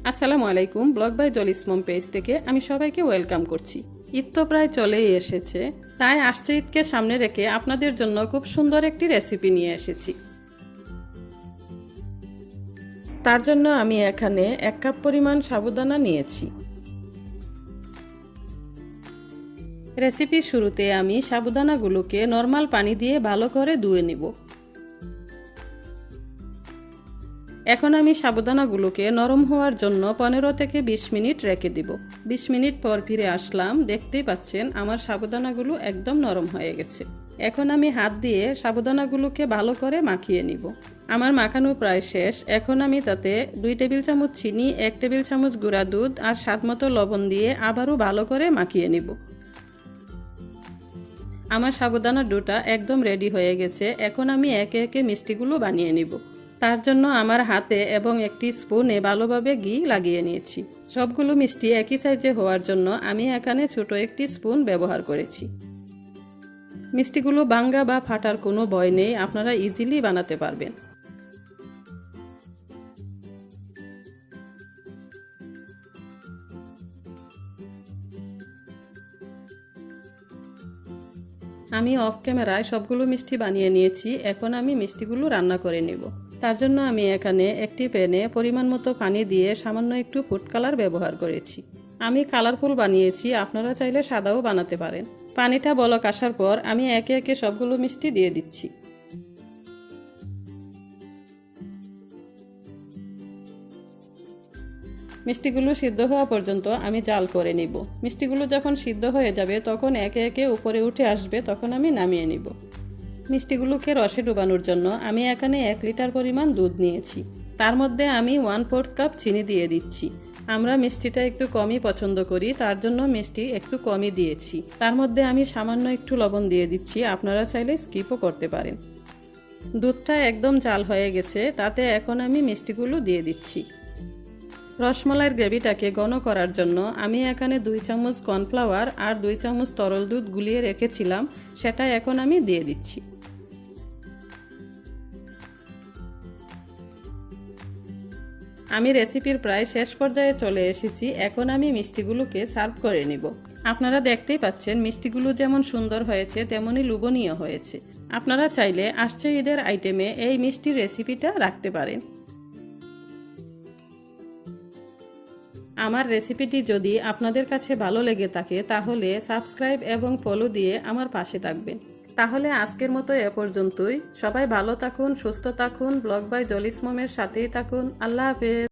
আসসালামু আলাইকুম। Blog by জলিস মম পেজ থেকে আমি সবাইকে ওয়েলকাম করছি। ঈদ তো প্রায় চলেই এসেছে, তাই আসছে ঈদকে সামনে রেখে আপনাদের জন্য খুব সুন্দর একটি রেসিপি নিয়ে এসেছি। তার জন্য আমি এখানে 1 কাপ পরিমাণ সাবুদানা নিয়েছি। রেসিপির শুরুতে আমি সাবুদানাগুলোকে নর্মাল পানি দিয়ে ভালো করে ধুয়ে নেব। এখন আমি সাবুদানাগুলোকে নরম হওয়ার জন্য 15 থেকে 20 মিনিট রেখে দিব। 20 মিনিট পর ফিরে আসলাম। দেখতেই পাচ্ছেন আমার সাবুদানাগুলো একদম নরম হয়ে গেছে। এখন আমি হাত দিয়ে সাবুদানাগুলোকে ভালো করে মাখিয়ে নিব। আমার মাখানো প্রায় শেষ। এখন আমি তাতে 2 টেবিল চামচ চিনি, 1 টেবিল চামচ গুঁড়া দুধ আর স্বাদমতো লবণ দিয়ে আবারও ভালো করে মাখিয়ে নিব। আমার সাবুদানার ডোটা একদম রেডি হয়ে গেছে। এখন আমি একে একে মিষ্টিগুলো বানিয়ে নিব। তার জন্য আমার হাতে এবং একটি স্পুনে ভালোভাবে ঘি লাগিয়ে নিয়েছি। সবগুলো মিষ্টি একই সাইজে হওয়ার জন্য আমি এখানে ছোট একটি স্পুন ব্যবহার করেছি। মিষ্টিগুলো ভাঙা বা ফাটার কোনো ভয় নেই, আপনারা ইজিলি বানাতে পারবেন। আমি অফ ক্যামেরায় সবগুলো মিষ্টি বানিয়ে নিয়েছি। এখন আমি মিষ্টিগুলো রান্না করে নেব। তার জন্য আমি এখানে একটি প্যানে পরিমাণ মতো পানি দিয়ে সামান্য একটু ফুড কালার ব্যবহার করেছি। আমি কালারফুল বানিয়েছি, আপনারা চাইলে সাদাও বানাতে পারেন। পানিটা বলক আসার পর আমি একে একে সবগুলো মিষ্টি দিয়ে দিচ্ছি। মিষ্টিগুলো সিদ্ধ হওয়া পর্যন্ত আমি জাল করে নিব। মিষ্টিগুলো যখন সিদ্ধ হয়ে যাবে তখন একে একে উপরে উঠে আসবে, তখন আমি নামিয়ে নিব। মিষ্টিগুলোকে রসে ডুবানোর জন্য আমি এখানে 1 লিটার পরিমাণ দুধ নিয়েছি। তার মধ্যে আমি 1/4 কাপ চিনি দিয়ে দিচ্ছি। আমরা মিষ্টিটা একটু কমই পছন্দ করি, তার জন্য মিষ্টি একটু কমই দিয়েছি। তার মধ্যে আমি সামান্য একটু লবণ দিয়ে দিচ্ছি, আপনারা চাইলে স্কিপও করতে পারেন। দুধটা একদম জাল হয়ে গেছে, তাতে এখন আমি মিষ্টিগুলো দিয়ে দিচ্ছি। রসমালাইয়ের গ্রেভিটাকে ঘন করার জন্য আমি এখানে 2 চামচ কর্নফ্লাওয়ার আর 2 চামচ তরল দুধ গুলিয়ে রেখেছিলাম, সেটা এখন আমি দিয়ে দিচ্ছি। আমি রেসিপির প্রায় শেষ পর্যায়ে চলে এসেছি। এখন আমি মিষ্টিগুলোকে সার্ভ করে নিব। আপনারা দেখতেই পাচ্ছেন মিষ্টিগুলো যেমন সুন্দর হয়েছে তেমনই লোভনীয় হয়েছে। আপনারা চাইলে আসছে ঈদের আইটেমে এই মিষ্টির রেসিপিটা রাখতে পারেন। আমার রেসিপিটি যদি আপনাদের কাছে ভালো লেগে থাকে তাহলে সাবস্ক্রাইব এবং ফলো দিয়ে আমার পাশে থাকবেন। তাহলে আজকের মতো এ পর্যন্তই। সবাই ভালো থাকুন, সুস্থ থাকুন, ব্লগ বাই জলিস মমের সাথেই থাকুন। আল্লাহ হাফেজ।